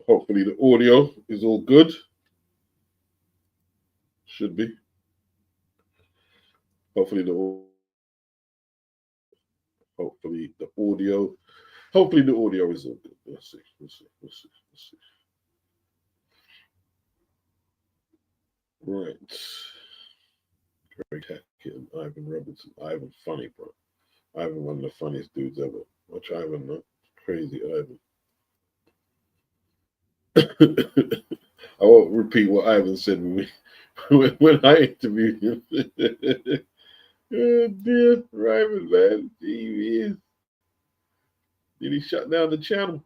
Hopefully the audio is all good. Should be. Hopefully the hopefully the audio hopefully the audio is all good. Let's see. Let's see. Let's see. Let's see. Right. Greg Hackett and Ivan Robinson. Ivan funny, bro. Ivan one of the funniest dudes ever. Watch Ivan, man. Crazy Ivan. I won't repeat what Ivan said when I interviewed him. Oh dear, Ivan, man. Jeez. Did he shut down the channel?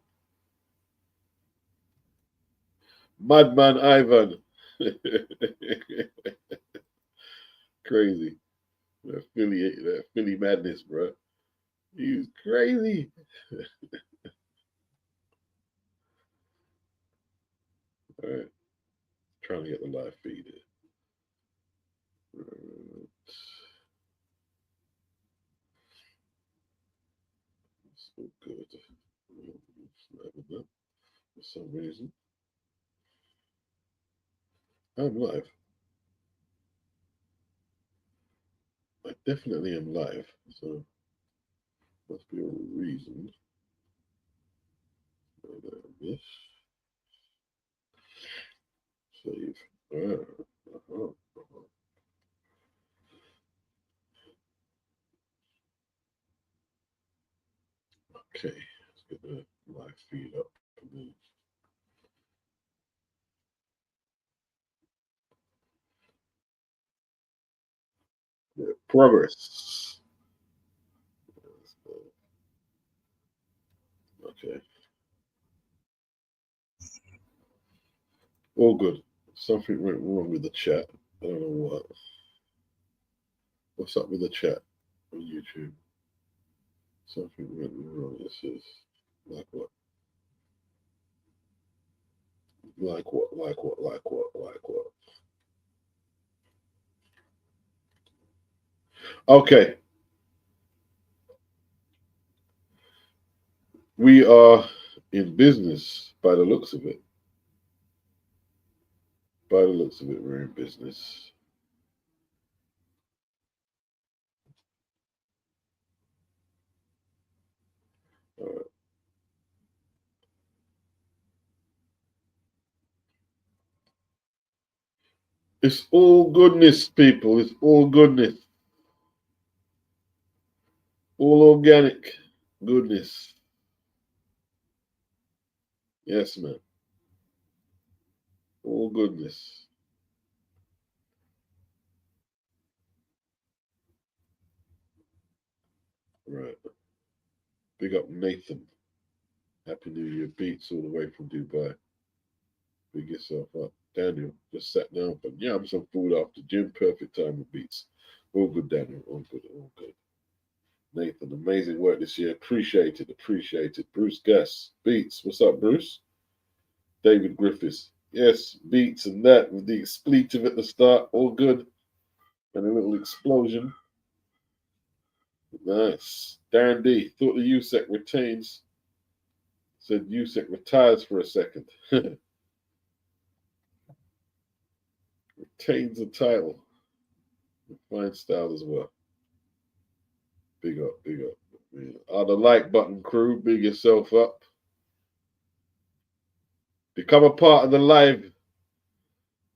Madman Ivan. Crazy. That Philly madness, bro. He was crazy. All right. Trying to get the live feed in. Right. So good. For some reason. I'm live. I definitely am live. So must be a reason. This. Save. Uh-huh. Okay. Let's get the live feed up. Yeah, progress. Okay. All good. Something went wrong with the chat. I don't know what. What's up with the chat on YouTube? Something went wrong. This is like what? Like what? Like what? Like what? Like what? Okay. We are in business by the looks of it. By the looks of it, we're in business. All right. It's all goodness, people. It's all goodness. All organic goodness. Yes, man. All goodness. Right. Big up Nathan. Happy New Year beats all the way from Dubai. Big yourself up. Daniel just sat down for some food after gym. Perfect time with beats. All good, Daniel. All good. All good. Nathan, amazing work this year. Appreciate it. Appreciate it. Bruce Gas. Beats. What's up, Bruce? David Griffiths. Yes, beats and that with the expletive at the start. All good. And a little explosion. Nice. Darren D. Thought the USEC retains. Said USEC retires for a second. Retains the title. Fine style as well. Big up, big up. The like button crew, big yourself up. Become a part of the live.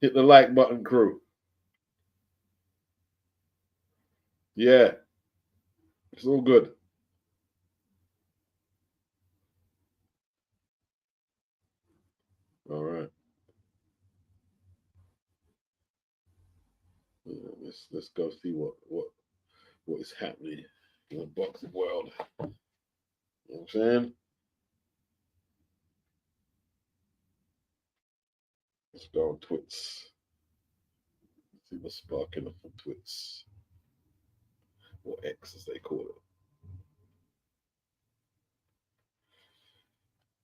Hit the like button crew. Yeah, it's all good. All right. Let's go see what is happening in the boxing world. You know what I'm saying? Let's go on Twits. See what's sparking up on Twits. Or X as they call it.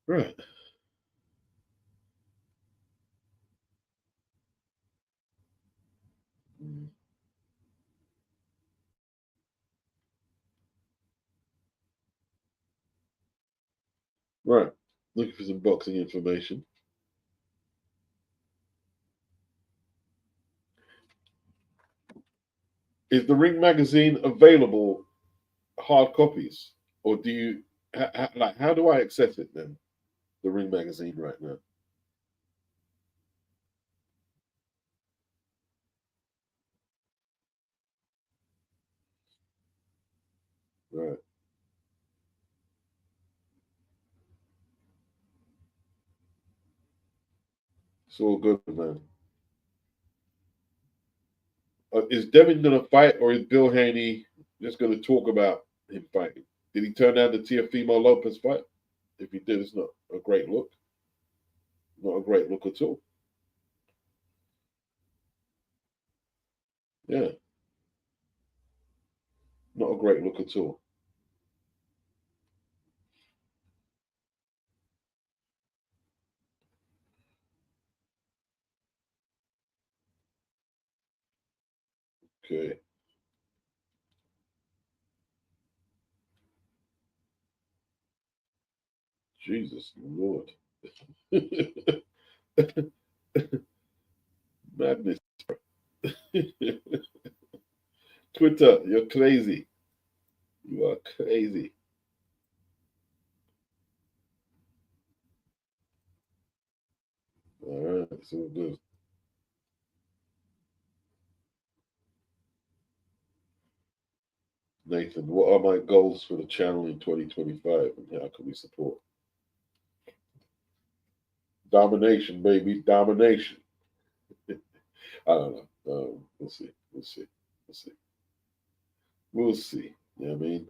Right. Mm. Right. Looking for some boxing information. Is the Ring magazine available hard copies, or do you like? How do I access it then? The Ring magazine right now. Right, it's all good, man. Is Devin gonna fight, or is Bill Haney just gonna talk about him fighting? Did he turn down the Teofimo Lopez fight? If he did, it's not a great look. Not a great look at all. Yeah, not a great look at all. Okay, Jesus Lord, madness. Twitter, you're crazy. You are crazy. All right, it's all good. Nathan, what are my goals for the channel in 2025 and how can we support? Domination, baby, domination. I don't know. We'll see. We'll see. We'll see. We'll see. You know what I mean?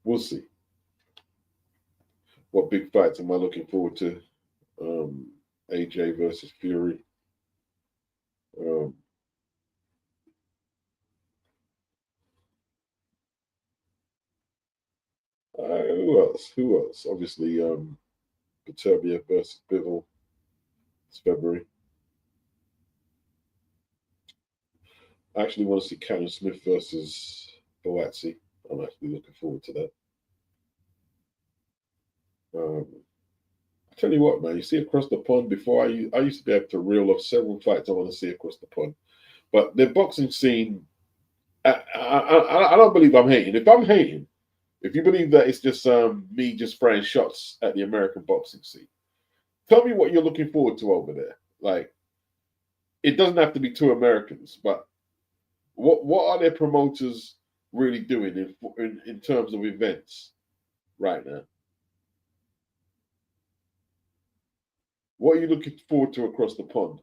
We'll see. What big fights am I looking forward to? Um, AJ versus Fury. Um, who else? Who else? Obviously, Peterbia versus Bivol. It's February. I actually want to see Cannon Smith versus Boatsi. I'm actually looking forward to that. Um, I tell you what, man, you see across the pond before I used to be able to reel off several fights I want to see across the pond. But the boxing scene, I don't believe I'm hating. If I'm hating, if you believe that it's just me just throwing shots at the American boxing scene, tell me what you're looking forward to over there. Like, it doesn't have to be two Americans, but what are their promoters really doing in terms of events right now? What are you looking forward to across the pond?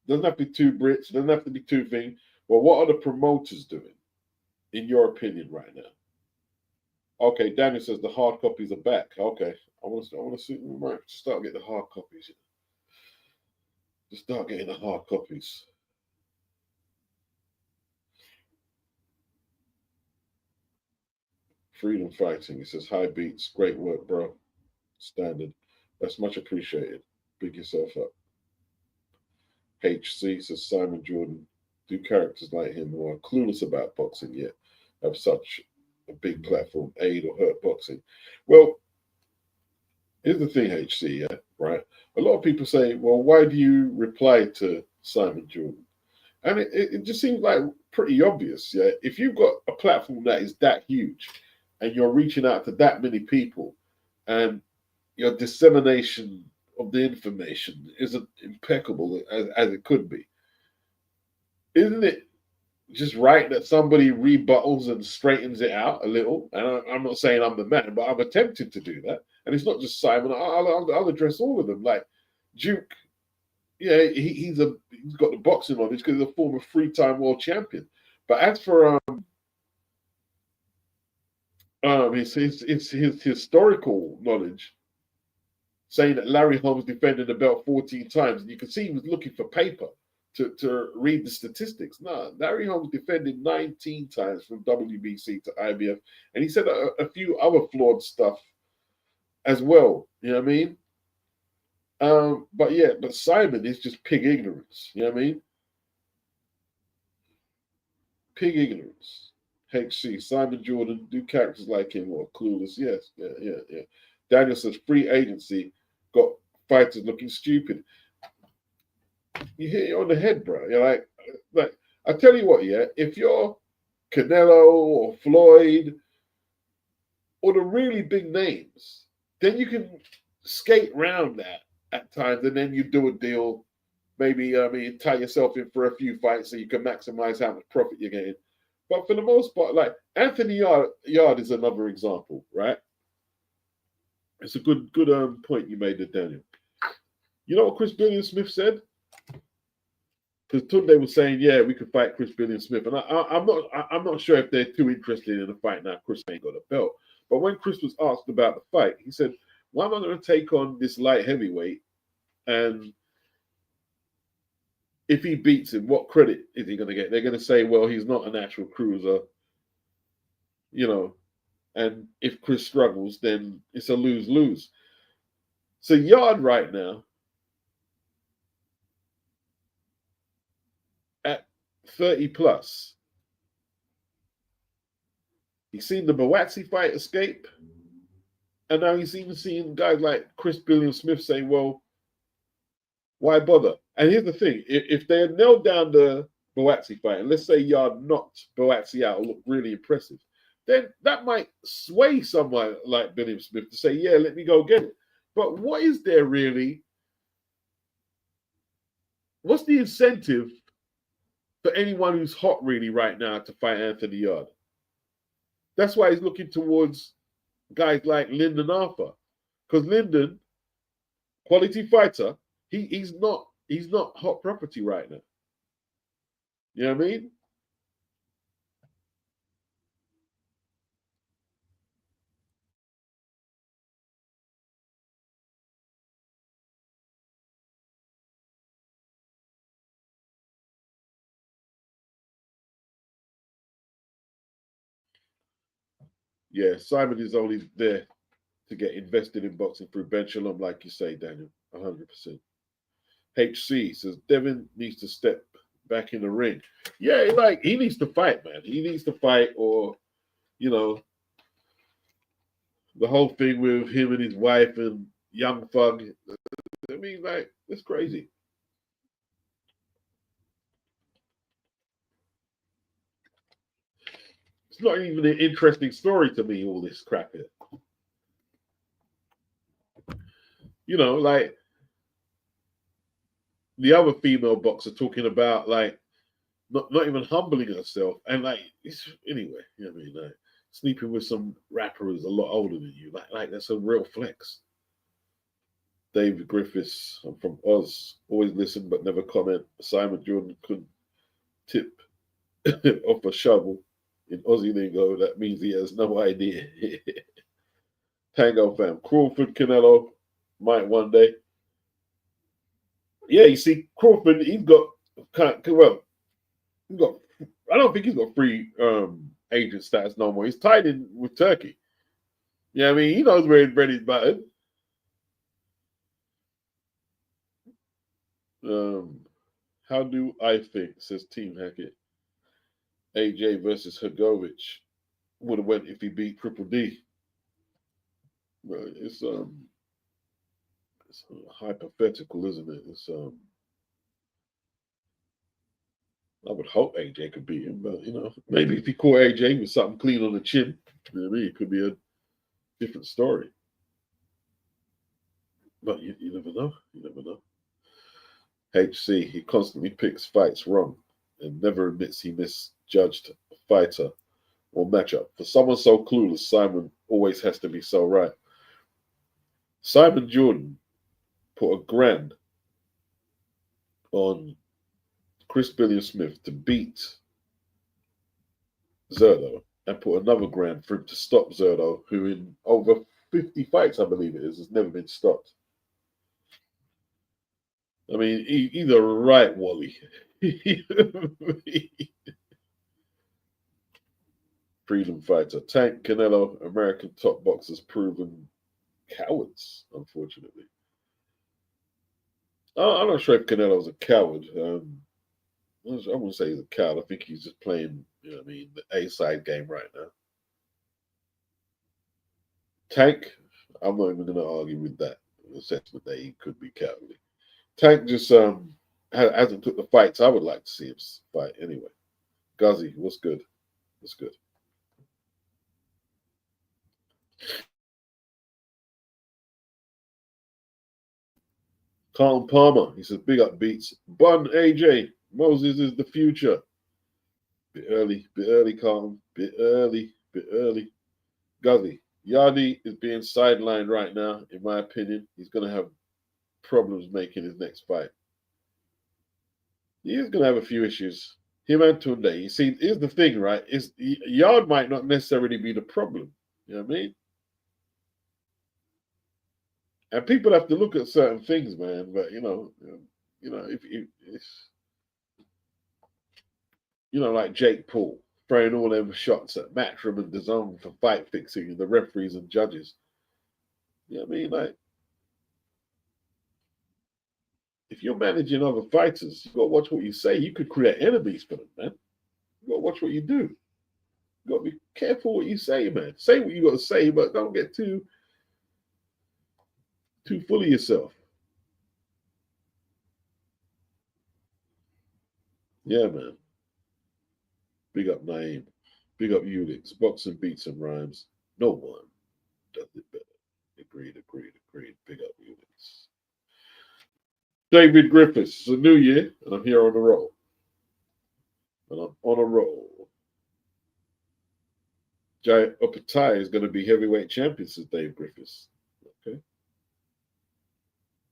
Doesn't have to be two Brits. Doesn't have to be two things. Well, what are the promoters doing, in your opinion, right now? Okay, Daniel says the hard copies are back. Okay, I want to see. We might start getting the hard copies. Just start getting the hard copies. Freedom fighting. He says high beats, great work, bro. Standard. That's much appreciated. Big yourself up. HC says Simon Jordan. Do characters like him who are clueless about boxing yet have such a big platform aid or hurt boxing? Well, here's the thing, HC, yeah, right? A lot of people say, well, why do you reply to Simon Jordan? And it just seems like pretty obvious, yeah. If you've got a platform that is that huge and you're reaching out to that many people and your dissemination of the information isn't impeccable as it could be, isn't it just right that somebody rebuttals and straightens it out a little? And I'm not saying I'm the man, but I'm attempting to do that. And it's not just Simon. I'll address all of them. Like Duke, yeah, he's got the boxing knowledge because he's a former three-time world champion. But as for his historical knowledge, saying that Larry Holmes defended the belt 14 times, and you can see he was looking for paper to read the statistics. No, Larry Holmes defended 19 times from WBC to IBF, and he said a few other flawed stuff as well. You know what I mean? But yeah, but Simon is just pig ignorance. You know what I mean? Pig ignorance. HC, Simon Jordan, do characters like him or clueless? Yes, yeah. Daniel says free agency got fighters looking stupid. you hit it on the head, bro. You're like I tell you what, yeah, if you're Canelo or Floyd or the really big names, then you can skate round that at times, and then you do a deal. Maybe tie yourself in for a few fights so you can maximize how much profit you're getting. But for the most part, like Anthony Yard is another example, right? It's a good point you made there, Daniel. You know what Chris Billion Smith said? Because Tunde was saying, yeah, we could fight Chris Billion Smith, and I'm not sure if they're too interested in the fight now. Chris ain't got a belt, but when Chris was asked about the fight, he said, "Why am I going to take on this light heavyweight? And if he beats him, what credit is he going to get? They're going to say, well, he's not a natural cruiser, you know, and if Chris struggles, then it's a lose-lose." So Yard right now at 30 plus, he's seen the Bawatsi fight escape, and now he's even seeing guys like Chris Billiam Smith saying, well, why bother? And here's the thing, if they had nailed down the Bawatsi fight, and let's say Yard knocked Bawatsi out and looked really impressive, then that might sway someone like Billiam Smith to say, yeah, let me go get it. But what is there really? What's the incentive for anyone who's hot really right now to fight Anthony Yard? That's why he's looking towards guys like Lyndon Arthur. Because Lyndon, quality fighter, he's not hot property right now. You know what I mean? Yeah, Simon is only there to get invested in boxing through Bench-Alum, like you say, Daniel. 100%. HC says Devin needs to step back in the ring. Yeah, like he needs to fight, man. He needs to fight, or you know, the whole thing with him and his wife and Young Thug. I mean, like, it's crazy. It's not even an interesting story to me, all this crap here. You know, like the other female boxer talking about like not even humbling herself, and like it's anyway, you know what I mean? Like sleeping with some rapper who's a lot older than you, like that's a real flex. David Griffiths, I'm from Oz, always listen but never comment. Simon Jordan couldn't tip off a shovel. In Aussie lingo, that means he has no idea. Tango fam, Crawford Canelo might one day. Yeah, you see, Crawford, he's got well, he's got. I don't think he's got free agent status no more. He's tied in with Turkey. Yeah, I mean, he knows where his bread is buttered. How do I think? Says Team Hackett. AJ versus Hagovic would have went if he beat Triple D. Well, it's hypothetical, isn't it? I would hope AJ could beat him, but maybe if he caught AJ with something clean on the chin, you know what I mean, it could be a different story. But you never know. You never know. HC, he constantly picks fights wrong and never admits he misjudged a fighter or matchup. For someone so clueless, Simon always has to be so right. Simon Jordan put $1,000 on Chris Billiam Smith to beat Zerdo and put another grand for him to stop Zerdo, who in over 50 fights, I believe it is, has never been stopped. I mean, he's a right Wally. Freedom fighter. Tank, Canelo, American top boxers proven cowards, unfortunately. I'm not sure if Canelo's a coward. I wouldn't say he's a coward. I think he's just playing, the A side game right now. Tank, I'm not even going to argue with that assessment that he could be cowardly. Tank just hasn't took the fights I would like to see him fight anyway. Guzzy, what's good? What's good? Carlton Palmer, he says, big up beats. Bun AJ, Moses is the future. Bit early, Carlton. Bit early, bit early. Guzzy, Yardi is being sidelined right now, in my opinion. He's going to have problems making his next fight. He is going to have a few issues. Him and Tunde. You see, here's the thing, right? Is Yard might not necessarily be the problem. You know what I mean? And people have to look at certain things, man. But if like Jake Paul throwing all them shots at Matchroom and DAZN for fight fixing and the referees and judges. You know what I mean? Like, if you're managing other fighters, you got to watch what you say. You could create enemies for them, man. You got to watch what you do. You got to be careful what you say, man. Say what you got to say, but don't get too full of yourself. Yeah, man. Big up Naeem. Big up Ulix. Boxing beats and rhymes. No one does it better. Agreed. Big up Ulix. David Griffiths. It's a new year, and I'm here on a roll. And I'm on a roll. Jai Opatai is going to be heavyweight champion, says Dave Griffiths. Okay.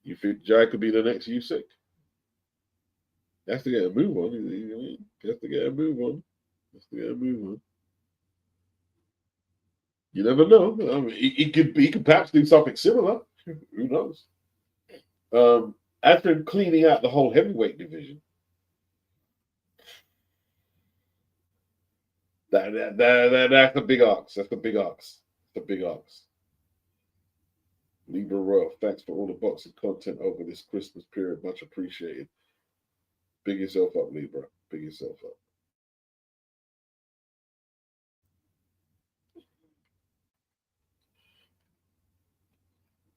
You think Jai could be the next Usyk? Has to get a move on. Has to get a move on. Has to get a move on. You never know. I mean, he could perhaps do something similar. Who knows? After cleaning out the whole heavyweight division, that's a big ox. That's a big ox. That's a big ox. Libra Royal, thanks for all the boxing content over this Christmas period. Much appreciated. Big yourself up, Libra. Big yourself up.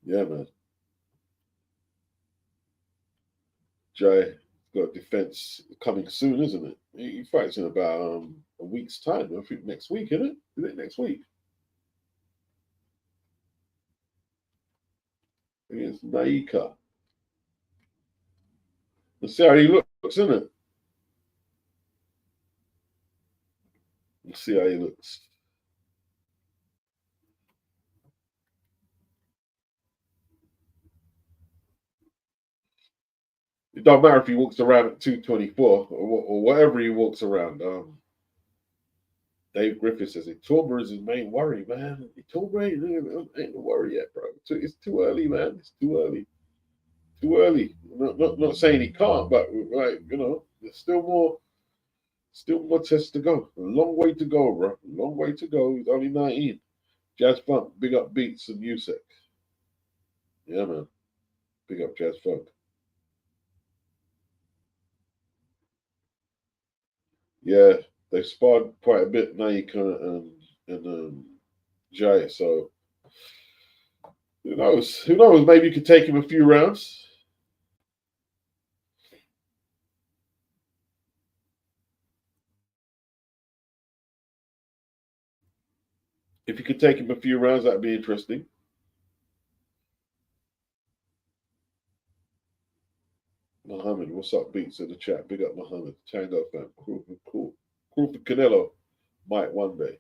Yeah, man. Jay got defense coming soon, isn't it? He fights in about a week's time. I think next week, isn't it? Is it next week? Against Naika. Let's see how he looks, isn't it? Let's see how he looks. It don't matter if he walks around at 224 or whatever he walks around. Dave Griffith says Itumba is his main worry, man. Itumba ain't the worry yet, bro. It's too early, man. It's too early. Too early. Not saying he can't, but like there's still more tests to go. A long way to go, bro. A long way to go. He's only 19. Jazz Funk, big up Beats and Usyk. Yeah, man. Big up Jazz Funk. Yeah, they sparred quite a bit, Naika and Jay. So who knows? Who knows? Maybe you could take him a few rounds. If you could take him a few rounds, that'd be interesting. Mohammed, what's up, Beats in the chat? Big up Mohammed. Tango fan. Cool. Crawford Canelo might one day.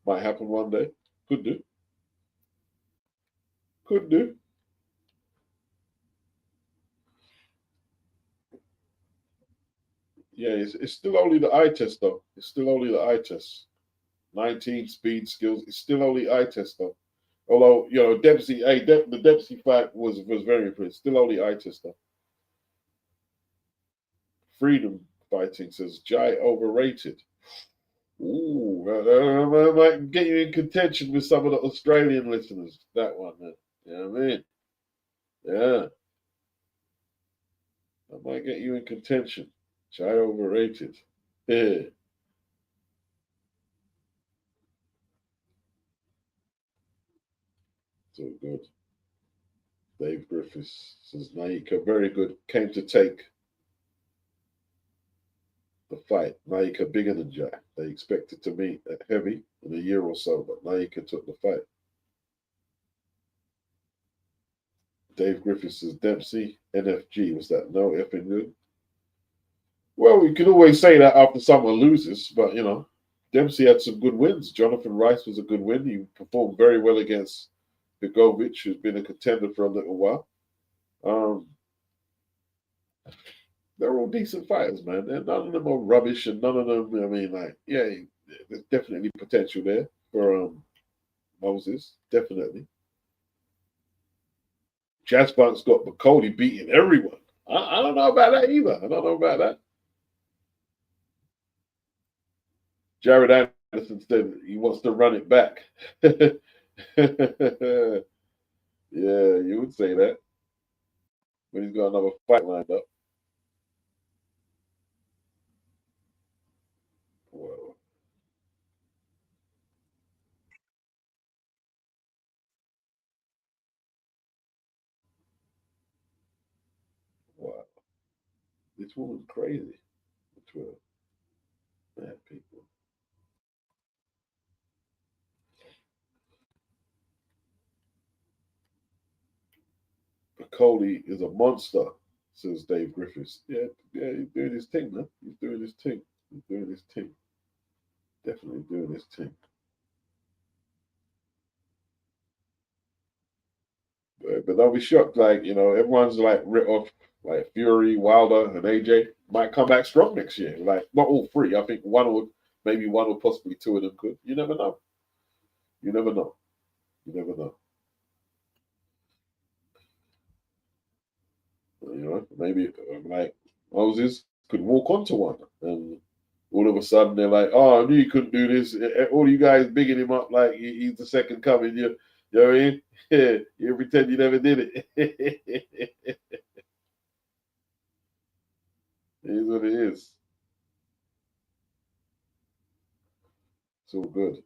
Might happen one day. Could do. Could do. Yeah, it's still only the eye test though. It's still only the eye test. 19 speed skills. It's still only eye test though. Although Dempsey, the Dempsey fight was very impressive. Still only eye test though. Freedom fighting says Jai overrated. Ooh, that might get you in contention with some of the Australian listeners. That one, man. You know what I mean? Yeah, that might get you in contention. Jai overrated. Yeah, so good. Dave Griffiths says Naika, very good. Came to take the fight. Naika bigger than Jack. They expected to meet at heavy in a year or so, but Naika took the fight. Dave Griffiths says Dempsey, NFG, was that no effing good? Well, you can always say that after someone loses, but Dempsey had some good wins. Jonathan Rice was a good win. He performed very well against Begovic, who's been a contender for a little while. They're all decent fighters, man. And none of them are rubbish, and none of them. I mean, there's definitely potential there for Moses. Definitely. Jazz Bunk's got Cody beating everyone. I don't know about that either. I don't know about that. Jared Anderson said he wants to run it back. Yeah, you would say that when he's got another fight lined up. Well, wow, this woman's crazy. Twitter, mad people. But Cody is a monster, says Dave Griffiths. Yeah, he's doing his thing, man. He's doing his thing. He's doing his thing. Definitely doing his thing. But I'll be shocked. Like, everyone's like writ off, like Fury, Wilder, and AJ might come back strong next year. Like, not all three. I think maybe one or possibly two of them could. You never know. You never know. You never know. Maybe like Moses could walk onto one, and all of a sudden they're like, "Oh, I knew you couldn't do this." All you guys bigging him up like he's the second coming. You know what I mean? Yeah, you pretend you never did it. It is what it is. It's all good.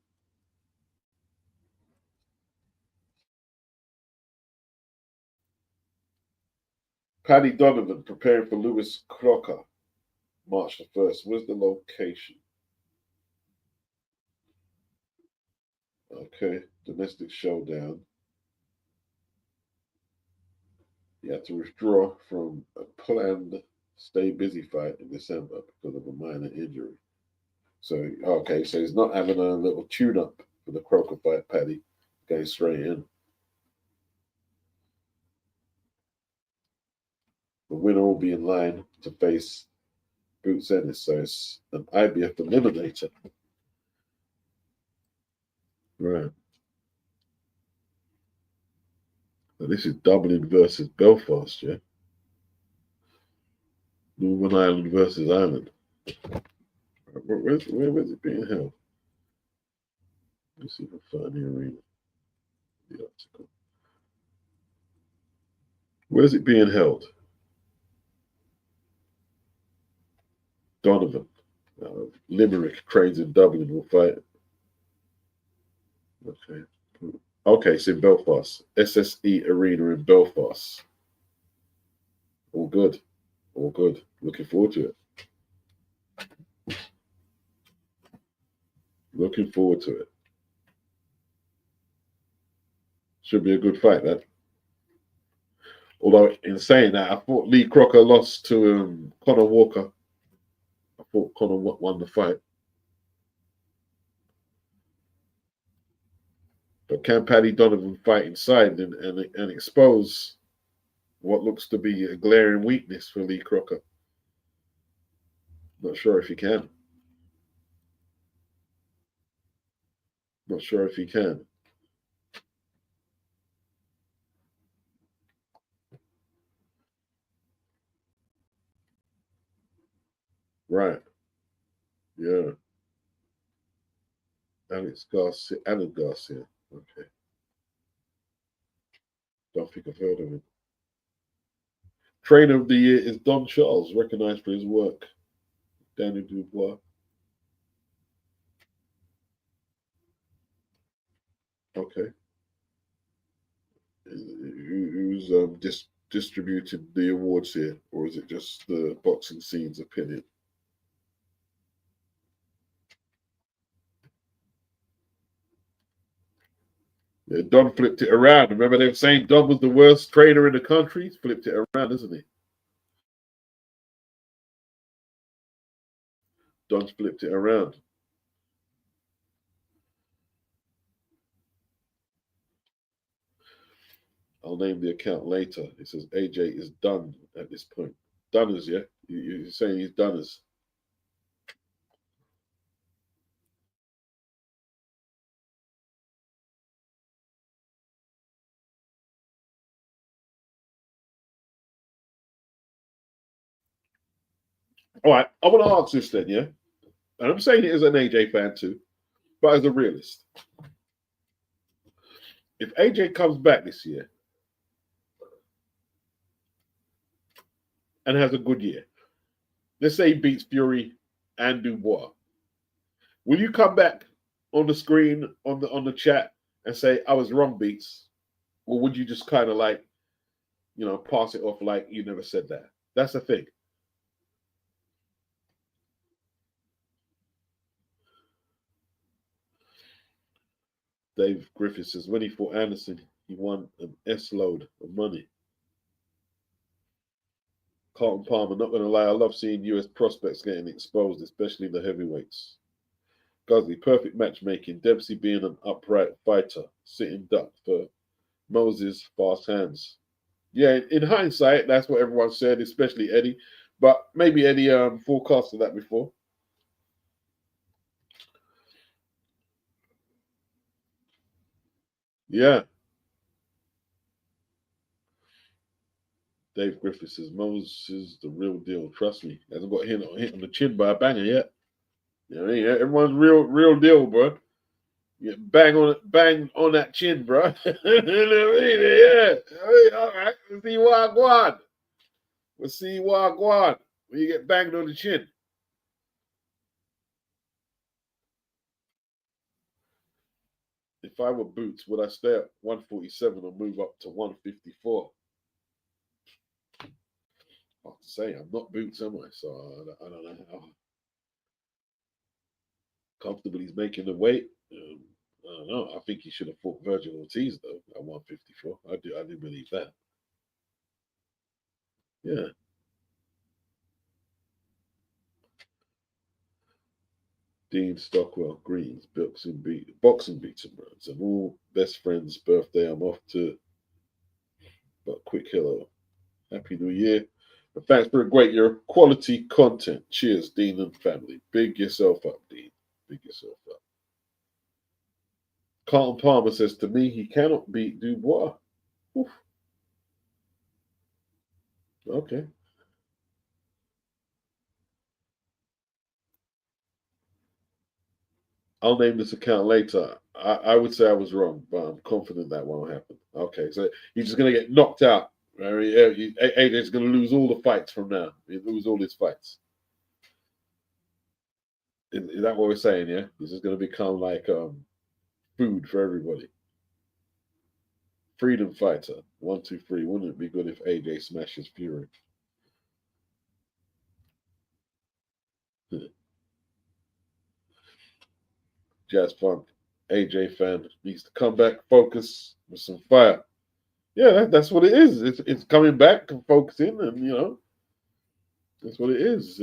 Paddy Donovan preparing for Lewis Crocker, March the 1st. Where's the location? Okay, domestic showdown. He had to withdraw from a planned stay busy fight in December because of a minor injury. So, okay, so he's not having a little tune up for the Croker fight, Paddy. Going straight in. The winner will be in line to face Boots Ennis. So it's an IBF eliminator. Right. So this is Dublin versus Belfast, yeah? Northern Ireland versus Ireland. Where's it being held? Let's see if I find the arena. The article. Where's it being held? Donovan. Limerick Cranes in Dublin will fight. Okay. Okay, it's in Belfast. SSE Arena in Belfast. All good. All good. Looking forward to it. Looking forward to it. Should be a good fight, that. Although, in saying that, I thought Lee Crocker lost to Conor Walker. I thought Conor won the fight. But can Paddy Donovan fight inside and expose what looks to be a glaring weakness for Lee Crocker? Not sure if he can. Not sure if he can. Right. Yeah. Alex Garcia. Alan Garcia. Okay. Don't think I've heard of him. Trainer of the year is Don Charles, recognized for his work. Daniel Dubois. Okay. Who's who's distributing the awards here, or is it just the boxing scene's opinion? Yeah, Don flipped it around. Remember they were saying Don was the worst trainer in the country? He's flipped it around, isn't he? Don's flipped it around. I'll name the account later. It says AJ is done at this point. Dunners, yeah? You're saying he's Dunners. All right, I want to ask this then, yeah? And I'm saying it as an AJ fan too, but as a realist. If AJ comes back this year and has a good year, let's say he beats Fury and Dubois, will you come back on the screen on the chat and say I was wrong, Beats, or would you just kind of like, pass it off like you never said that? That's the thing. Dave Griffith says when he fought Anderson, he won an S load of money. Carlton Palmer, not going to lie, I love seeing US prospects getting exposed, especially the heavyweights. Guzley, perfect matchmaking. Dempsey being an upright fighter, sitting duck for Moses' fast hands. Yeah, in hindsight, that's what everyone said, especially Eddie. But maybe Eddie forecasted that before. Yeah. Dave Griffith says Moses is the real deal. Trust me, hasn't got hit on the chin by a banger yet. You know what I mean? Everyone's real deal, bro. Yeah, bang on that chin, bro. You know what I mean? Yeah. All right. Let's see Wagwan. Let's see Wagwan. When you get banged on the chin. If I were Boots, would I stay at 147 or move up to 154? I have to say, I'm not Boots, am I? So I don't know how comfortable he's making the weight. I don't know. I think he should have fought Virgil Ortiz though at 154. I do believe that. Yeah. Dean Stockwell Greens, boxing beats and runs, and all best friends' birthday. I'm off to, but quick hello, happy New Year, and thanks for a great year of quality content. Cheers, Dean and family. Big yourself up, Dean. Big yourself up. Carlton Palmer says to me, he cannot beat Dubois. Oof. Okay. I'll name this account later. I would say I was wrong, but I'm confident that won't happen. Okay, so he's just going to get knocked out. AJ's going to lose all the fights from now. He lose all his fights. Is that what we're saying? Yeah, this is going to become like food for everybody. Freedom fighter, 1, 2, 3. Wouldn't it be good if AJ smashes Fury? Jazz Funk, AJ fan needs to come back, focus with some fire. Yeah, that's what it is. It's coming back and focusing, and that's what it is.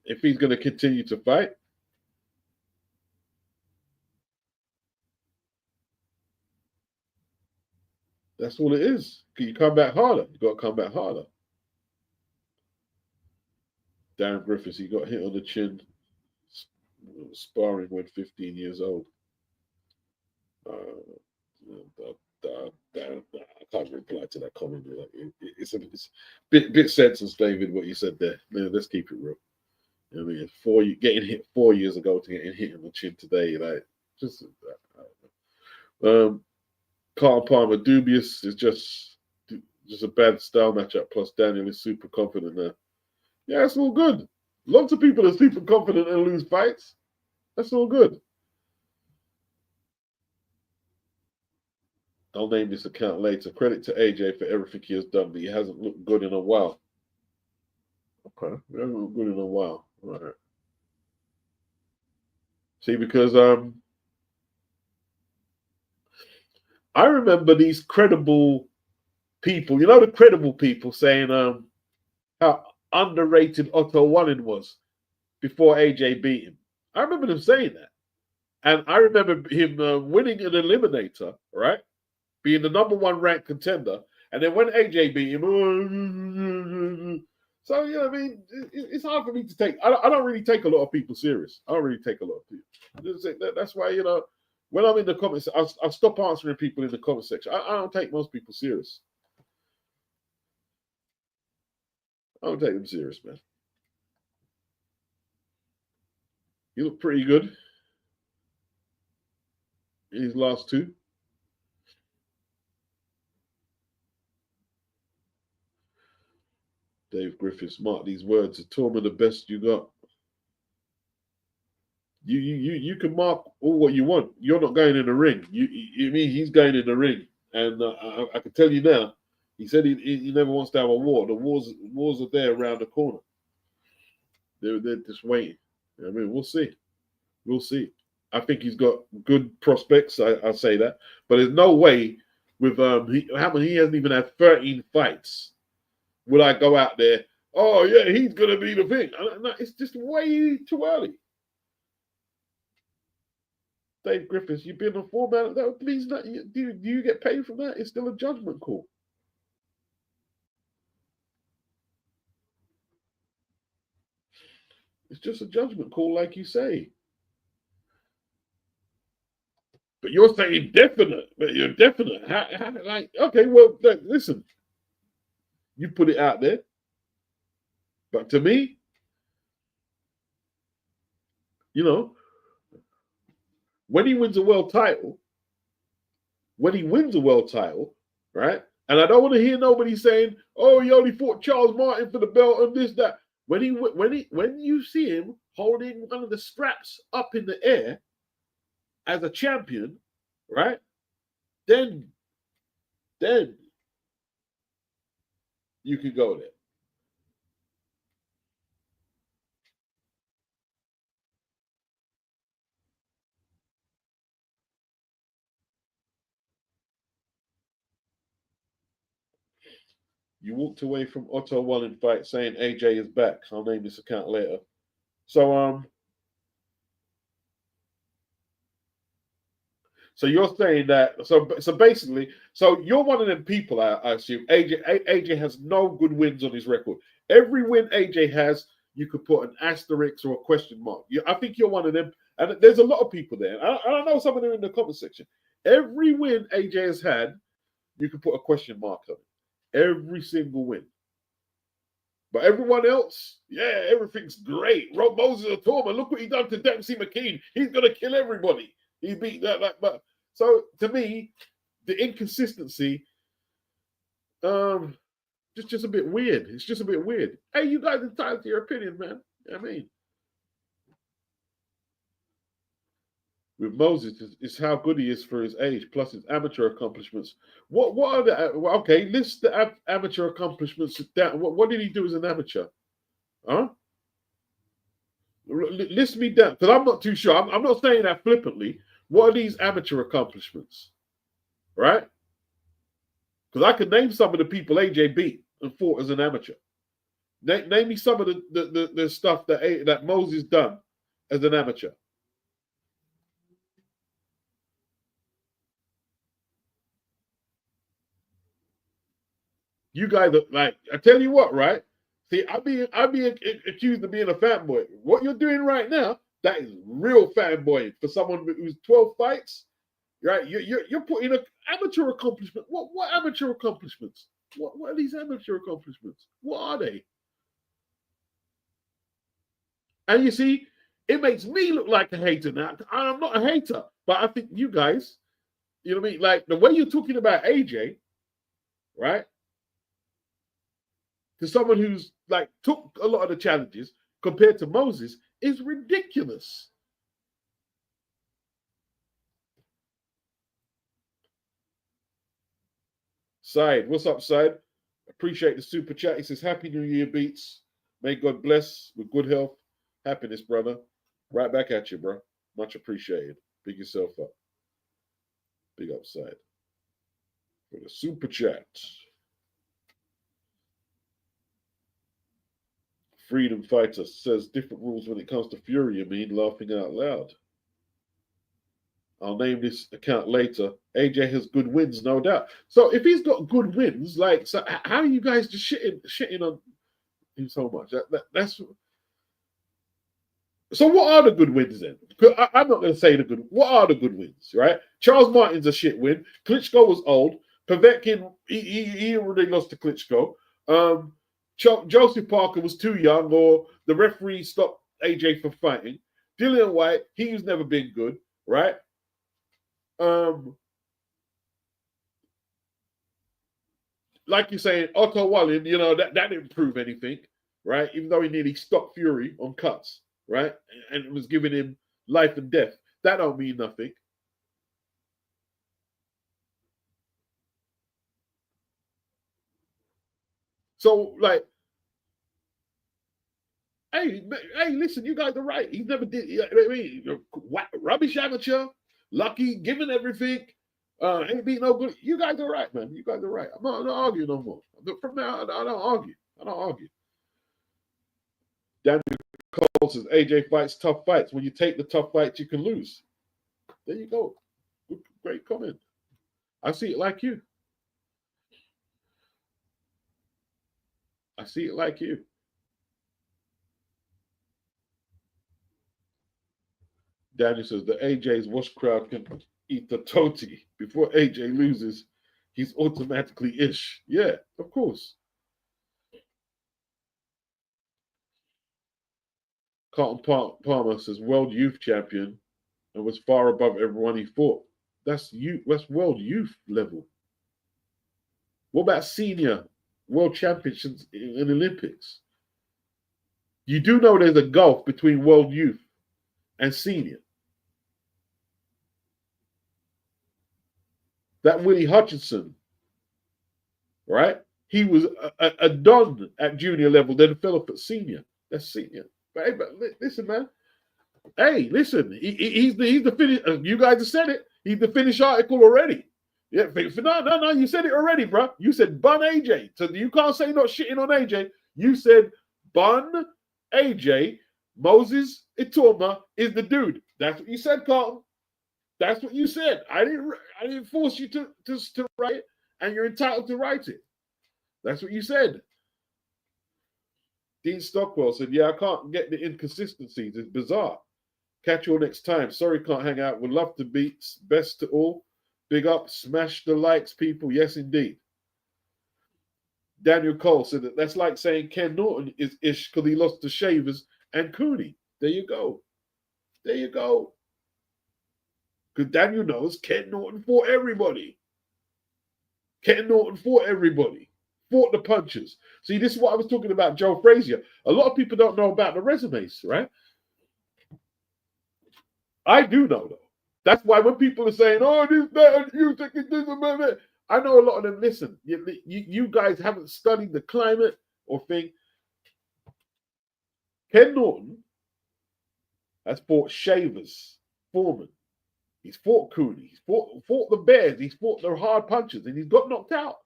If he's going to continue to fight, that's all it is. You come back harder. You got to come back harder. Darren Griffiths, he got hit on the chin sparring when 15 years old. I can't reply to that comment. It's a bit senseless, David, what you said there. Let's keep it real. I mean, getting hit 4 years ago to getting hit on the chin today, like just Carl Palmer dubious is just a bad style matchup. Plus, Daniel is super confident now. Yeah, it's all good. Lots of people are super confident and lose fights. That's all good. I'll name this account later. Credit to AJ for everything he has done, but he hasn't looked good in a while. Okay, he hasn't looked good in a while. All right. See, because I remember these credible people, the credible people saying how underrated Otto Warren was before AJ beat him. I remember them saying that. And I remember him winning an eliminator, right? Being the #1 ranked contender. And then when AJ beat him, so, I mean, it's hard for me to take. I don't really take a lot of people serious. I don't really take a lot of people. That's why, when I'm in the comments, I'll stop answering people in the comment section. I don't take most people serious. I don't take them serious, man. You look pretty good in his last two. Dave Griffiths, mark these words. The Torma, the best you got. You can mark all what you want. You're not going in the ring. You mean he's going in the ring? And I can tell you now, he said he never wants to have a war. The wars are there around the corner. They're just waiting. I mean, we'll see. We'll see. I think he's got good prospects. I say that, but there's no way with he hasn't even had 13 fights. Would I go out there? Oh yeah, he's gonna be the thing. No, it's just way too early. Dave Griffiths, you've been a format. That means that do you get paid from that? It's still a judgment call. It's just a judgment call, like you say. But you're saying definite. But you're definite. Like, okay, well, listen. You put it out there. But to me, when he wins a world title, right? And I don't want to hear nobody saying, "Oh, he only fought Charles Martin for the belt and this, that." When you see him holding one of the straps up in the air as a champion, right? Then you could go there. You walked away from Otto Wallen fight saying AJ is back. I'll name this account later. So so you're saying that so basically, so you're one of them people, I assume. AJ has no good wins on his record. Every win AJ has, you could put an asterisk or a question mark. I think you're one of them, and there's a lot of people there. I know some of them in the comment section. Every win AJ has had, you could put a question mark on it. Every single win. But everyone else, yeah, everything's great. Rob Moses of Torma, look what he done to Dempsey McKean. He's gonna kill everybody. He beat that. But so to me, the inconsistency, just a bit weird. It's just a bit weird. Hey, you guys entitled to your opinion, man. I mean, with Moses, it's how good he is for his age, plus his amateur accomplishments. What are the okay? List the amateur accomplishments. What did he do as an amateur? Huh? List me down, because I'm not too sure. I'm not saying that flippantly. What are these amateur accomplishments? Right? Because I could name some of the people AJ beat and fought as an amateur. Name me some of the stuff that Moses done as an amateur. You guys are like, I tell you what, right? See, I be accused of being a fanboy. What you're doing right now, that is real fanboy for someone who's 12 fights. Right? You're putting an amateur accomplishment. What amateur accomplishments? What are these amateur accomplishments? What are they? And you see, it makes me look like a hater now. I'm not a hater, but I think you guys, you know what I mean? Like the way you're talking about AJ, right? To someone who's like took a lot of the challenges compared to Moses is ridiculous. Side, what's up, Side? Appreciate the super chat. He says, Happy New Year, Beats. May God bless with good health, happiness, brother. Right back at you, bro. Much appreciated. Big yourself up. Big upside. For the super chat. Freedom Fighter says, different rules when it comes to Fury, you mean? Laughing out loud. I'll name this account later. AJ has good wins, no doubt. So if he's got good wins, like, so how are you guys just shitting on him so much? That's so. What are the good wins then? I'm not going to say the good. What are the good wins? Right? Charles Martin's a shit win. Klitschko was old. Povetkin, he already lost to Klitschko. Joseph Parker was too young, or the referee stopped AJ from fighting. Dillian White, he's never been good, right? Like you're saying, Otto Wallin, that didn't prove anything, right? Even though he nearly stopped Fury on cuts, right? And it was giving him life and death. That don't mean nothing. So, like, hey, listen, you guys are right. He never did. I mean, rubbish amateur, lucky, giving everything. Ain't beat no good. You guys are right, man. You guys are right. I'm not arguing no more. From now, I don't argue. I don't argue. Daniel Cole says AJ fights tough fights. When you take the tough fights, you can lose. There you go. Great comment. I see it like you. I see it like you. Daniel says the AJ's watch crowd can eat the toti. Before AJ loses, he's automatically ish. Yeah, of course. Carlton Palmer says world youth champion and was far above everyone he fought. That's world youth level. What about senior world championships in Olympics? You do know there's a gulf between world youth and senior. That Willie Hutchinson, right? He was a don at junior level, then fell off at senior. That's senior. But listen, man. Hey, listen. He's the finish. You guys have said it. He's the finished article already. Yeah, no. You said it already, bro. You said bun AJ. So you can't say not shitting on AJ. You said bun AJ. Moses Itoma is the dude. That's what you said, Carlton. That's what you said. I didn't force you to write it, and you're entitled to write it. That's what you said. Dean Stockwell said, yeah, I can't get the inconsistencies. It's bizarre. Catch you all next time. Sorry can't hang out. Would love to be best to all. Big up. Smash the likes, people. Yes, indeed. Daniel Cole said that's like saying Ken Norton is ish because he lost to Shavers and Cooney. There you go. There you go. Because Daniel knows Ken Norton fought everybody. Ken Norton fought everybody. Fought the punchers. See, this is what I was talking about, Joe Frazier. A lot of people don't know about the resumes, right? I do know, though. That's why when people are saying, oh, this, that, you think this, that, I know a lot of them, listen, you guys haven't studied the climate or thing. Ken Norton has fought Shavers, Foreman. He's fought Cooney. He's fought the Bears. He's fought the hard punchers, and he's got knocked out.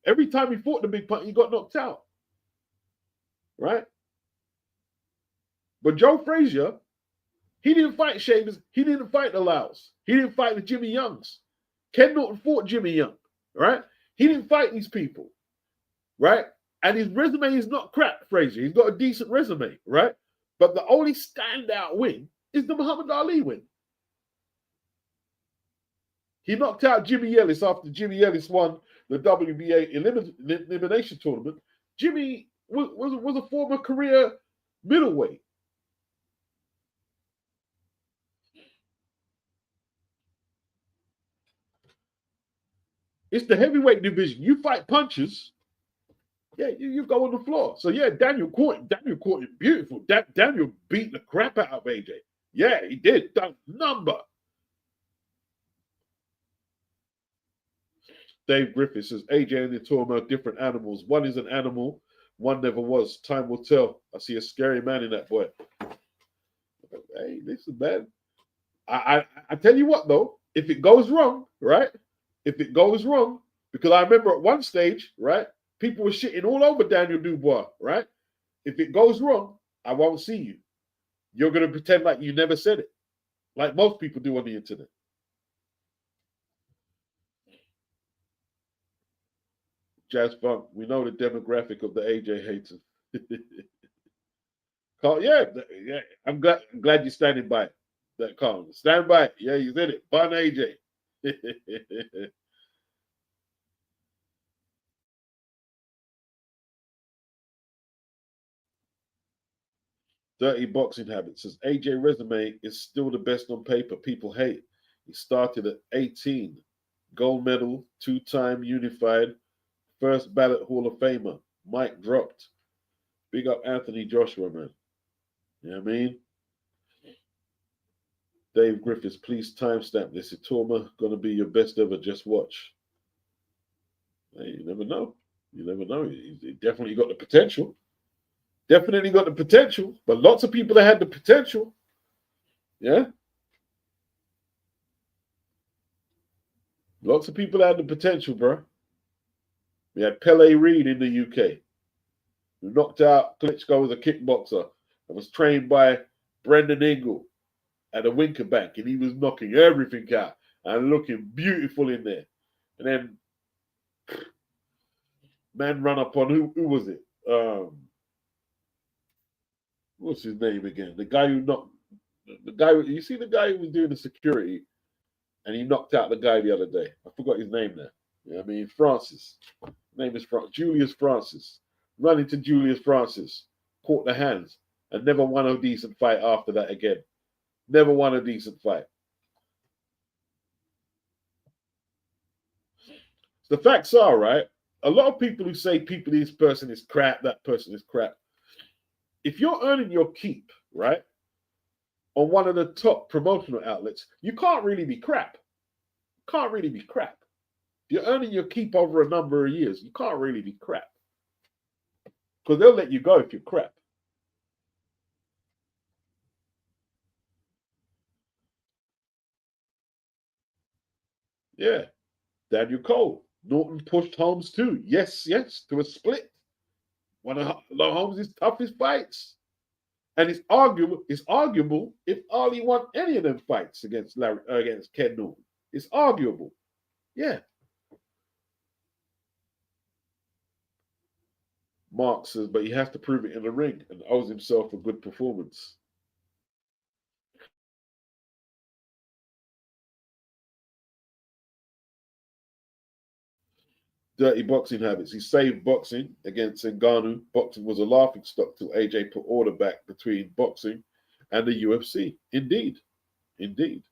Every time he fought the big punch, he got knocked out. Right? But Joe Frazier, he didn't fight Shavers. He didn't fight the Laos. He didn't fight the Jimmy Youngs. Ken Norton fought Jimmy Young. Right? He didn't fight these people. Right? And his resume is not crap, Frazier. He's got a decent resume. Right? But the only standout win is the Muhammad Ali win. He knocked out Jimmy Ellis after Jimmy Ellis won the WBA elimination tournament. Jimmy was a former career middleweight. It's the heavyweight division. You fight punches, yeah, you go on the floor. So yeah, Daniel caught him beautiful. Daniel beat the crap out of AJ. Yeah, he did. That number. Dave Griffith says AJ and the Torma are different animals. One is an animal, one never was. Time will tell. I see a scary man in that boy. Hey, listen, man. I tell you what though, if it goes wrong, right? If it goes wrong, because I remember at one stage, right, people were shitting all over Daniel Dubois, right? If it goes wrong, I won't see you. You're gonna pretend like you never said it, like most people do on the internet. Jazz Funk, we know the demographic of the AJ haters. Carl, yeah, yeah. I'm glad you're standing by it. That Carl, stand by it. Yeah, you said it. Bun AJ. Dirty Boxing Habit says AJ resume is still the best on paper. People hate. He started at 18, gold medal, two-time unified, first ballot Hall of Famer. Mike dropped. Big up Anthony Joshua, man. You know what I mean? Dave Griffiths, please timestamp this. Itorma gonna be your best ever. Just watch. Hey, you never know. You never know. He definitely got the potential. Definitely got the potential. But lots of people that had the potential. Yeah. Lots of people that had the potential, bro. We had Pele Reed in the UK, who knocked out Klitschko as a kickboxer and was trained by Brendan Ingle at the Winker Bank, and he was knocking everything out and looking beautiful in there. And then man run up on who was it? What's his name again? The guy who knocked the guy. You see the guy who was doing the security, and he knocked out the guy the other day. I forgot his name now. You know what I mean, Francis. His name is Julius Francis. Run into Julius Francis, caught the hands, and never won a decent fight after that again. Never won a decent fight. The facts are, right? A lot of people who say this person is crap, that person is crap. If you're earning your keep, right, on one of the top promotional outlets, you can't really be crap. Can't really be crap. If you're earning your keep over a number of years, you can't really be crap. Because they'll let you go if you're crap. Yeah. Daniel Cole. Norton pushed Holmes too. Yes, to a split. One of Holmes' toughest fights. And it's arguable if Ali won any of them fights against Ken Norton. It's arguable. Yeah. Mark says, but he has to prove it in the ring and owes himself a good performance. Dirty boxing habits. He saved boxing against Ngannou. Boxing was a laughing stock till AJ put order back between boxing and the UFC. Indeed. Indeed.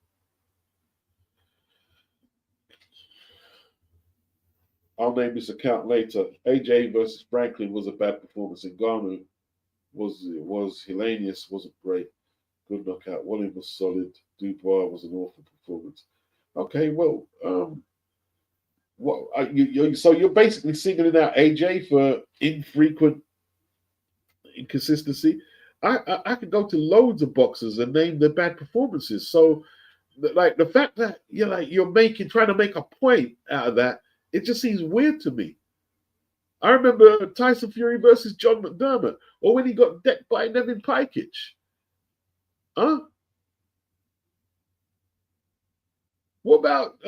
I'll name this account later. AJ versus Franklin was a bad performance. Ngannou was hilarious, wasn't great. Good knockout. William was solid. Dubois was an awful performance. Okay, well, so you're basically singling out AJ for infrequent inconsistency. I could go to loads of boxers and name their bad performances. So, like the fact that you're trying to make a point out of that, it just seems weird to me. I remember Tyson Fury versus John McDermott, or when he got decked by Nevin Pikic. Huh? What about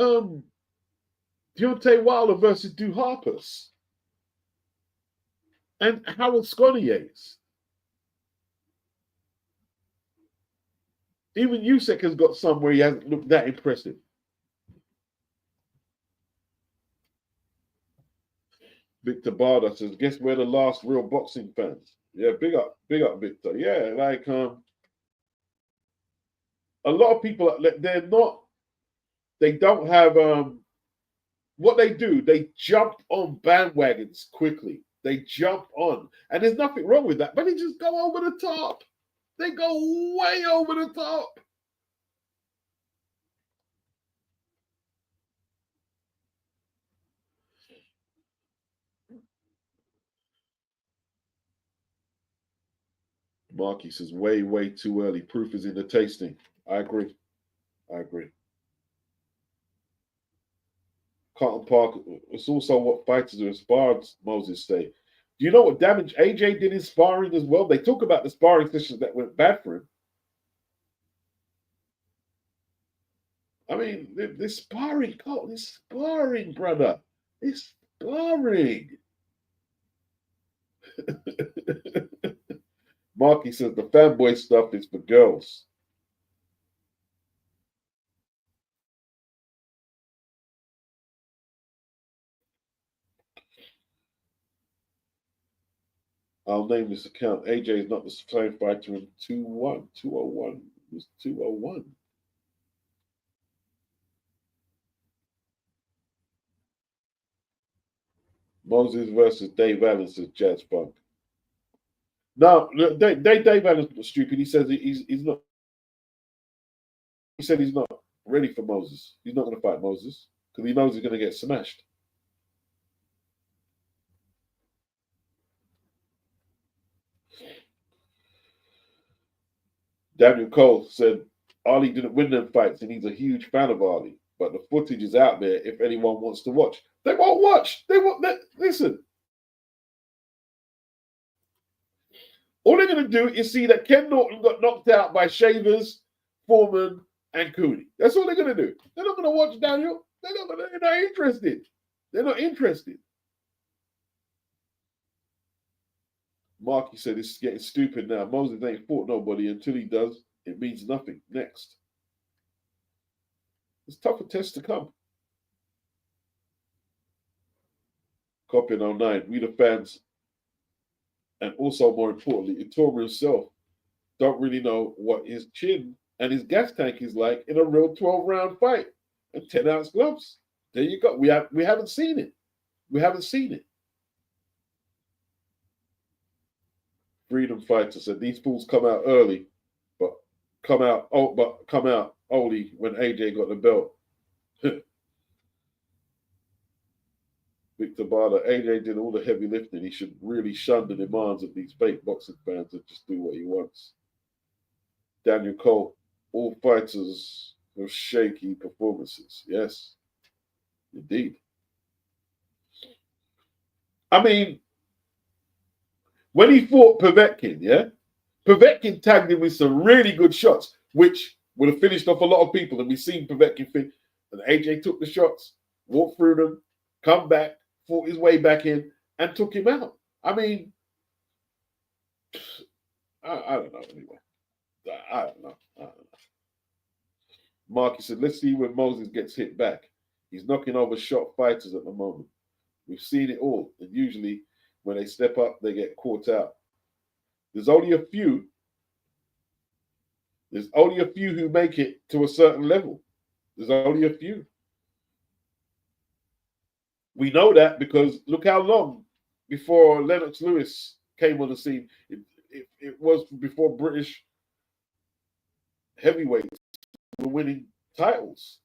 Deontay Wilder versus Du Harpers and Harold Sconiers? Even Usyk has got some where he hasn't looked that impressive. Victor Barda says, "Guess we're the last real boxing fans." Yeah, big up, Victor. Yeah, like a lot of people, they're not. They don't have what they do. They jump on bandwagons quickly. They jump on, and there's nothing wrong with that. But they just go over the top. They go way over the top. Marky says, way, way too early. Proof is in the tasting. I agree. I agree. Carlton Park, it's also what fighters are sparred, Moses say. Do you know what damage AJ did in sparring as well? They talk about the sparring sessions that went bad for him. I mean, they're sparring, Carlton is sparring, brother. It's sparring. Marky says the fanboy stuff is for girls. I'll name this account. AJ is not the same fighter in 2-1. 201. It was 201. Moses versus Dave Allen, says Jazz Funk. No, Dave Allen's not stupid. He says he's not. He said he's not ready for Moses. He's not going to fight Moses because he knows he's going to get smashed. Daniel Cole said Ali didn't win them fights and he's a huge fan of Ali. But the footage is out there if anyone wants to watch. They won't watch. They won't. Listen. All they're going to do is see that Ken Norton got knocked out by Shavers, Foreman, and Cooney. That's all they're going to do. They're not going to watch Daniel. They're not interested. They're not interested. Marky said it's getting stupid now. Moses ain't fought nobody. Until he does, it means nothing. Next. It's tougher tests to come. Copy 09. We the fans, and also more importantly, Itori himself don't really know what his chin and his gas tank is like in a real 12-round fight and 10-ounce gloves. There you go. We haven't seen it. We haven't seen it. Freedom Fighter said these fools come out early, but come out only when AJ got the belt. Victor Barter, AJ did all the heavy lifting. He should really shun the demands of these fake boxing fans and just do what he wants. Daniel Cole, all fighters have shaky performances. Yes, indeed. I mean, when he fought Povetkin, yeah, Povetkin tagged him with some really good shots, which would have finished off a lot of people. And we've seen Povetkin finish. And AJ took the shots, walked through them, come back, fought his way back in, and took him out. I mean, I don't know anyway. I don't know. Marky said, let's see when Moses gets hit back. He's knocking over shot fighters at the moment. We've seen it all. And usually when they step up, they get caught out. There's only a few. There's only a few who make it to a certain level. There's only a few. We know that because look how long before Lennox Lewis came on the scene. It was before British heavyweights were winning titles.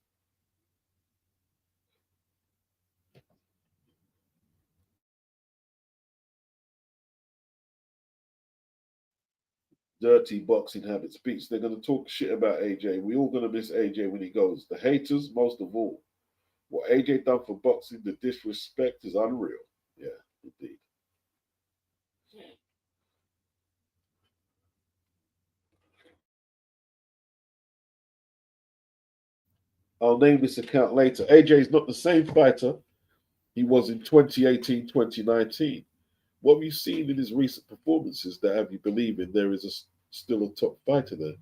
Dirty boxing habits speaks. They're going to talk shit about AJ. We all going to miss AJ when he goes. The haters, most of all. What AJ done for boxing, the disrespect is unreal. Yeah, indeed. I'll name this account later. AJ is not the same fighter he was in 2018, 2019. What have you seen in his recent performances that have you believing there is still a top fighter there?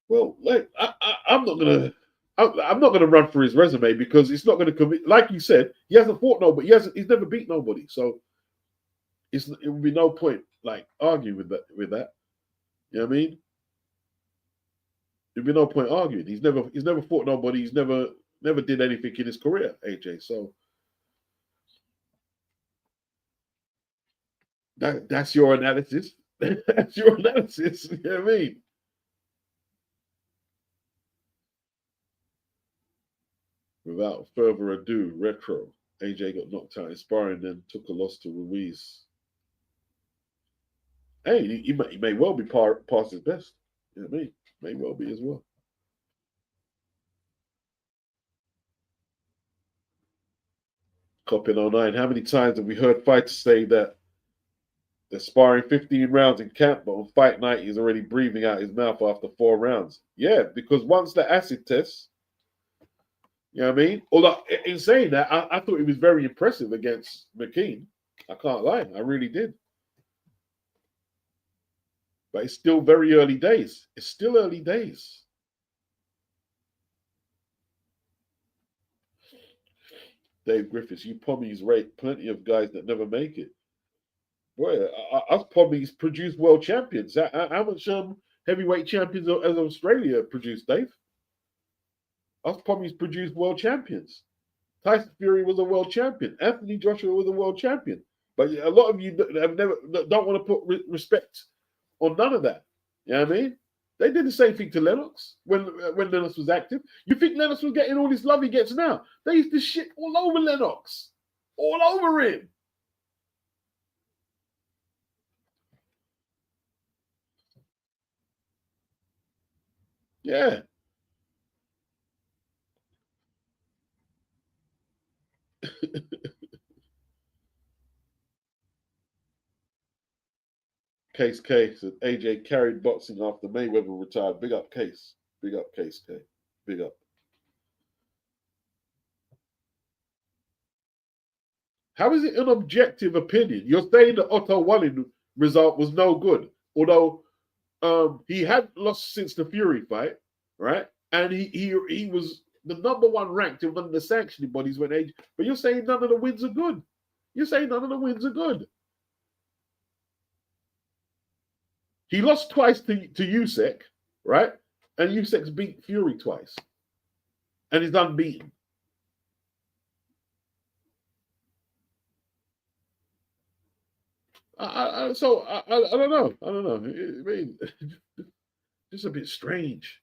Well, like I'm not gonna. I'm not going to run for his resume because it's not going to commit. Like you said, he hasn't fought nobody. He's never beat nobody. So it would be no point like arguing with that. You know what I mean? There'd be no point arguing. He's never fought nobody. He's never did anything in his career, AJ. So that's your analysis. That's your analysis. You know what I mean? Without further ado, retro. AJ got knocked out in sparring, then took a loss to Ruiz. Hey, he may well be past his best. You know what I mean? May well be as well. Coping 09. How many times have we heard fighters say that they're sparring 15 rounds in camp, but on fight night he's already breathing out his mouth after 4 rounds? Yeah, because once the acid test, you know what I mean? Although in saying that, I thought he was very impressive against McKean. I can't lie, I really did. But it's still very early days. It's still early days. Dave Griffiths, you pommies rate plenty of guys that never make it. Boy, us pommies produce world champions. How much heavyweight champions as Australia produced, Dave? Us pommies produced world champions. Tyson Fury was a world champion. Anthony Joshua was a world champion. But a lot of you have never don't want to put respect on none of that. You know what I mean? They did the same thing to Lennox when Lennox was active. You think Lennox was getting all this love he gets now? They used to shit all over Lennox, all over him. Yeah. Case K said AJ carried boxing after Mayweather retired. Big up Case. Big up Case K. Big up. How is it an objective opinion? You're saying the Otto Wallin result was no good, although he had lost since the Fury fight, right? And he was the number one ranked in one of the sanctioning bodies when age. But you're saying none of the wins are good. You're saying none of the wins are good. He lost twice to Usyk, right? And Usyk's beat Fury twice, and he's unbeaten. I don't know. I don't know. I mean, just a bit strange.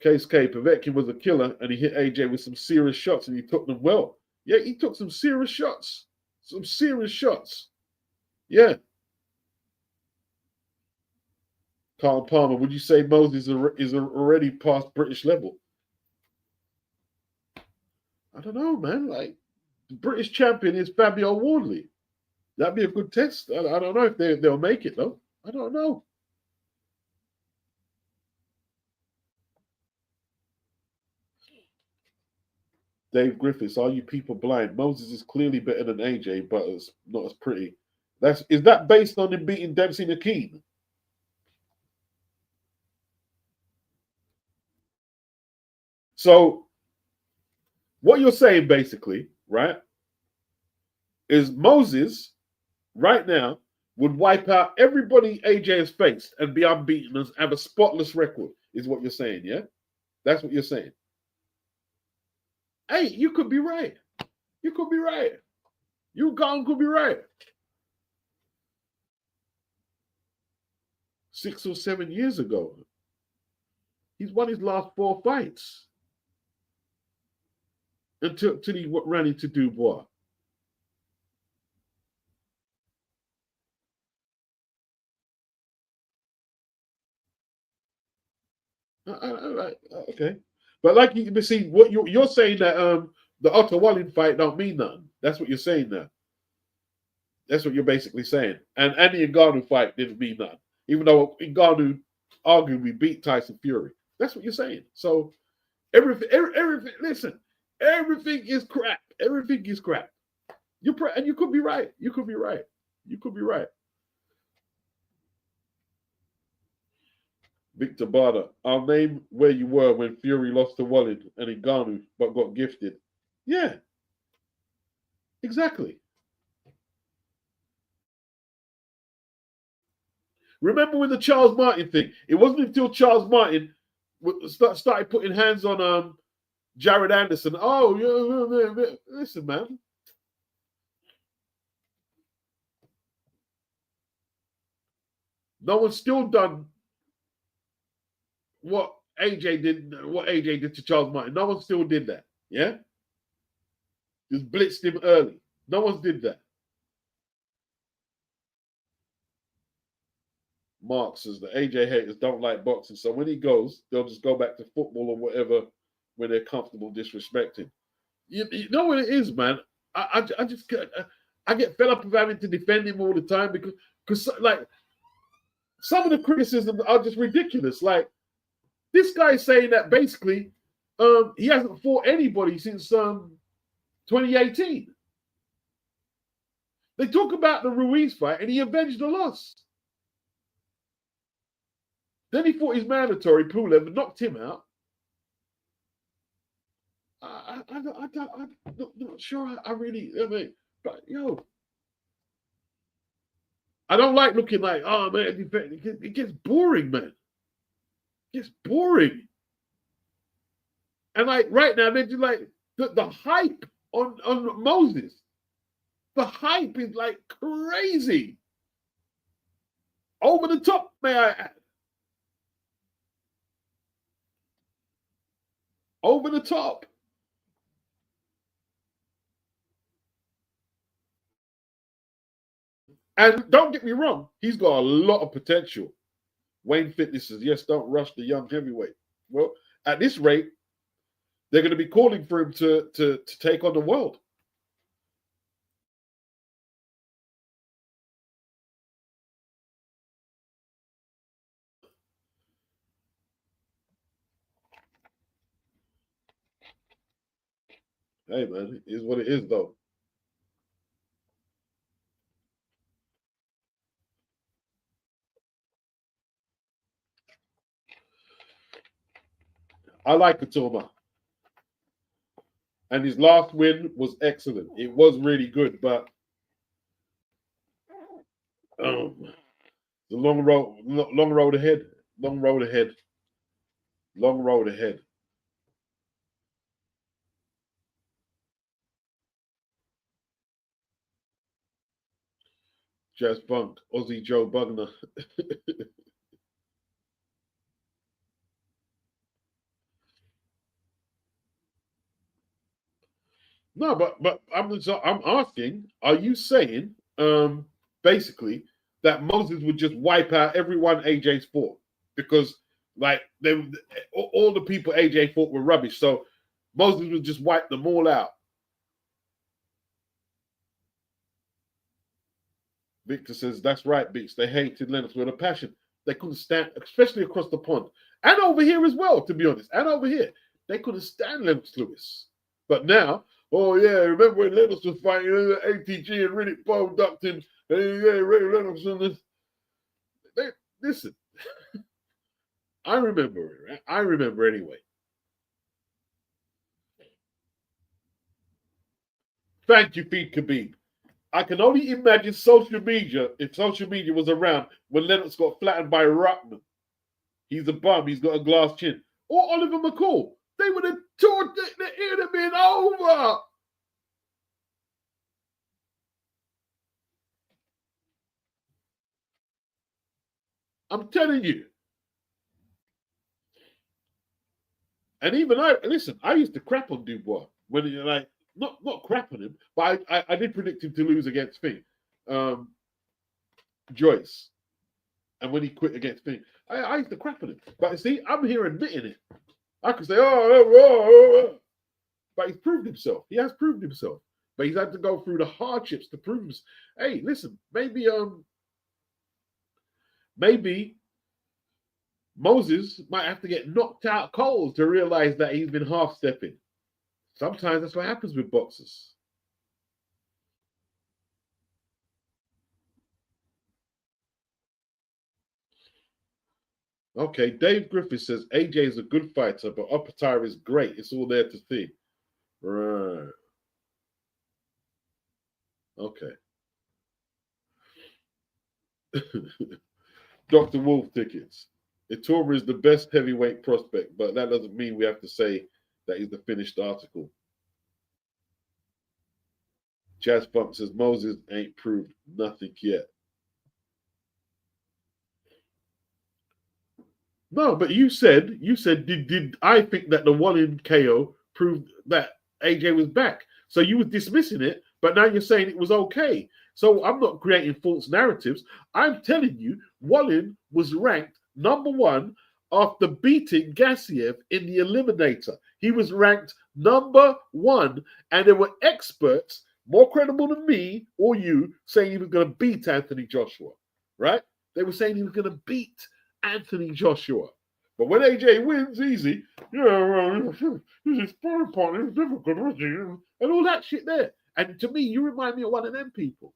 Case K, Povetkin was a killer, and he hit AJ with some serious shots, and he took them well. Yeah, he took some serious shots. Some serious shots. Yeah. Carl Palmer, would you say Moses is already past British level? I don't know, man. Like, the British champion is Fabio Wardley. That'd be a good test. I don't know if they'll make it, though. I don't know. Dave Griffiths, are you people blind? Moses is clearly better than AJ, but it's not as pretty. Is that based on him beating Dempsey McKean? So what you're saying basically, right, is Moses right now would wipe out everybody AJ has faced and be unbeaten and have a spotless record, is what you're saying, yeah? That's what you're saying. Hey, you could be right. You could be right. You could be right. 6 or 7 years ago, he's won his last 4 fights until he ran into Dubois. Okay, but like you see, what you're saying that the Otto Wallin fight don't mean nothing. That's what you're saying now. That's what you're basically saying. And Andy Ngannou fight didn't mean nothing, even though Ngannou arguably beat Tyson Fury. That's what you're saying. So everything. Listen, everything is crap. Everything is crap. And you could be right. You could be right. You could be right. Victor Barder, I'll name where you were when Fury lost to Wallin and Ngannou, but got gifted. Yeah, exactly. Remember with the Charles Martin thing? It wasn't until Charles Martin started putting hands on Jared Anderson. Oh, listen, man. No one's still done what AJ did. What AJ did to Charles Martin. No one still did that. Yeah, just blitzed him early. No one's did that. Mark says the AJ haters don't like boxing, so when he goes, they'll just go back to football or whatever when they're comfortable disrespecting. You know what it is, man? I just I get fed up of having to defend him all the time because like some of the criticisms are just ridiculous. Like this guy is saying that basically he hasn't fought anybody since 2018. They talk about the Ruiz fight and he avenged the loss. Then he fought his mandatory Pulev and knocked him out. I'm not sure. I mean, but yo, I don't like looking like, oh man, it gets boring, man. It gets boring. And like right now, they're just like the hype on Moses. The hype is like crazy. Over the top, may I add. Over the top. And don't get me wrong, he's got a lot of potential. Wayne Fitness says, yes, don't rush the young heavyweight. Well, at this rate, they're going to be calling for him to take on the world. Hey, man, it is what it is, though. I like Katoma. And his last win was excellent. It was really good, but the long road ahead. Long road ahead. Long road ahead. Jazz Funk, Aussie Joe Bugner. No, but I'm asking, are you saying basically that Moses would just wipe out everyone AJ's fought? Because like all the people AJ fought were rubbish. So Moses would just wipe them all out. Victor says, that's right, Beats. They hated Lennox with a passion. They couldn't stand, especially across the pond. And over here as well, to be honest. And over here. They couldn't stand Lennox Lewis. But now, oh yeah, remember when Lennox was fighting ATG and Riddick Bowe ducked him? Yeah, Ray Lennox and this. Listen, I remember it, right? I remember anyway. Thank you, Pete Khabib. I can only imagine social media, if social media was around when Lennox got flattened by Ruckman. He's a bum, he's got a glass chin. Or Oliver McCall. They would have torn it would have been over. I'm telling you. And even I used to crap on Dubois when you're like, not crap on him, but I did predict him to lose against Fink. Joyce. And when he quit against Fink, I used to crap on him. But see, I'm here admitting it. I could say, but he's proved himself. He has proved himself. But he's had to go through the hardships to prove himself. Hey, listen, maybe Moses might have to get knocked out cold to realize that he's been half-stepping. Sometimes that's what happens with boxers. Okay, Dave Griffith says AJ is a good fighter, but Oppenheimer is great. It's all there to see. Right. Okay. Dr. Wolf tickets. Itura is the best heavyweight prospect, but that doesn't mean we have to say that he's the finished article. Jazz Funk says Moses ain't proved nothing yet. No, but you said did I think that the one in KO proved that AJ was back? So you were dismissing it, but now you're saying it was okay. So I'm not creating false narratives. I'm telling you, Wallin was ranked #1 after beating Gassiev in the Eliminator. He was ranked #1, and there were experts more credible than me or you saying he was going to beat Anthony Joshua, right? They were saying he was going to beat Anthony Joshua. But when AJ wins, easy, his sparring partner is difficult, and all that shit there. And to me, you remind me of one of them people.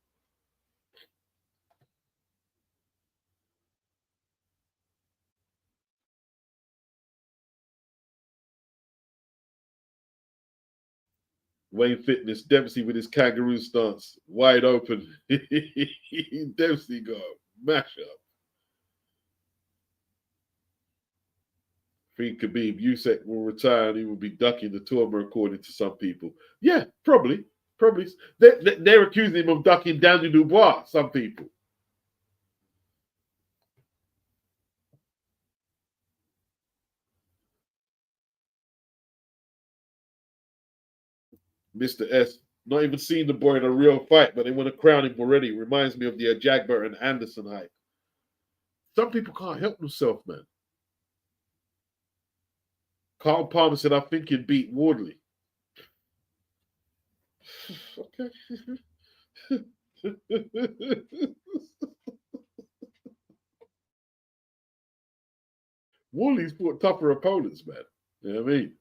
Wayne Fitness, Dempsey with his kangaroo stance, wide open. Dempsey got a mash up. I think Khabib Usyk will retire and he will be ducking the tournament, according to some people. Yeah, probably. Probably. They're accusing him of ducking Daniel Dubois, some people. Mr. S, not even seen the boy in a real fight, but they want to crown him already. Reminds me of the Jagber and Anderson hype. Some people can't help themselves, man. Carl Palmer said, I think he'd beat Wardley. Okay. Wardley's fought tougher opponents, man. You know what I mean?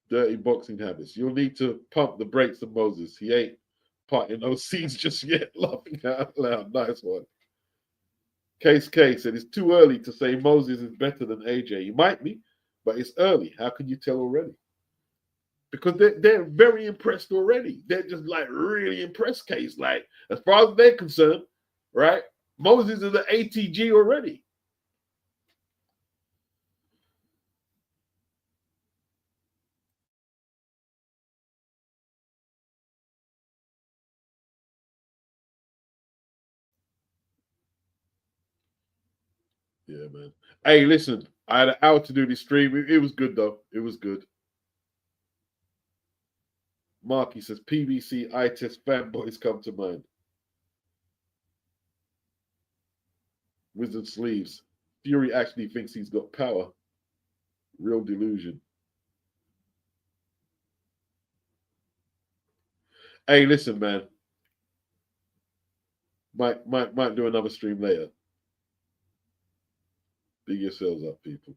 Dirty boxing habits. You'll need to pump the brakes of Moses. He ain't parting those scenes just yet. Laughing out loud. Nice one. Case said it's too early to say Moses is better than AJ. He might be, but it's early. How can you tell already? Because they're very impressed already. They're just like really impressed, Case. Like, as far as they're concerned, right? Moses is an ATG already. Yeah, man. Hey, listen, I had an hour to do this stream. It was good, though. It was good. Marky says, PBC eye test fanboys come to mind. Wizard sleeves. Fury actually thinks he's got power. Real delusion. Hey, listen, man. Might do another stream later. Big yourselves up, people.